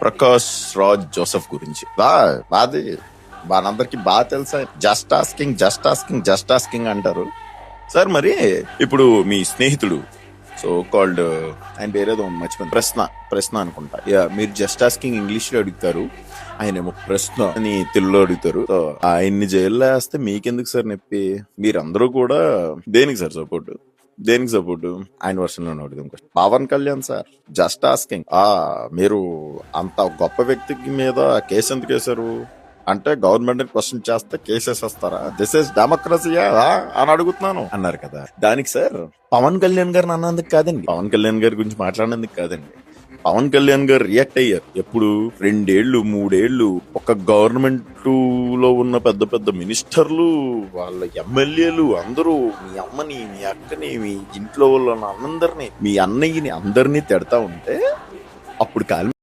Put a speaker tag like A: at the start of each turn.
A: Prakash Raj Joseph గురించి బాది మనందరికి బాగా తెలుసా. జస్ట్ ఆస్కింగ్ అంటారు సార్. మరి ఇప్పుడు మీ స్నేహితుడు సో కాల్డ్ ఆయన పేరేదో మర్చిపోయింది, ప్రశ్న అనుకుంటా. మీరు జస్ట్ ఆస్కింగ్ ఇంగ్లీష్ లో అడుగుతారు, ఆయన ఏమో ప్రశ్న అని తెలుగులో అడుగుతారు. సో ఆయన్ని జైల్లో వేస్తే మీకెందుకు సార్ నొప్పి? మీరందరూ కూడా దేనికి సార్ సపోర్ట్? ఆయన వర్షన్ లో అడుగుదాం. Pawan Kalyan sir just asking, మీరు అంత గొప్ప వ్యక్తికి మీద కేసు ఎందుకు వేశారు అంటే గవర్నమెంట్ క్వశ్చన్ చేస్తే కేసెస్ వస్తారా? దిస్ ఇస్ డెమోక్రసీయా అని అడుగుతున్నాను అన్నారు కదా. దానికి సార్ పవన్ కళ్యాణ్ గారిని అన్నందుకు కాదండి, పవన్ కళ్యాణ్ గారి గురించి మాట్లాడినందుకు కాదండి, పవన్ కళ్యాణ్ గారు రియాక్ట్ అయ్యారు. ఎప్పుడు 2 ఏళ్ళు 3 ఏళ్ళు ఒక గవర్నమెంట్ లో ఉన్న పెద్ద పెద్ద మినిస్టర్లు, వాళ్ళ ఎమ్మెల్యేలు అందరూ మీ అమ్మని, మీ అక్కని, మీ ఇంట్లో వాళ్ళ అందరినీ, మీ అన్నయ్యని అందరినీ తిడతా ఉంటే అప్పుడు కాలి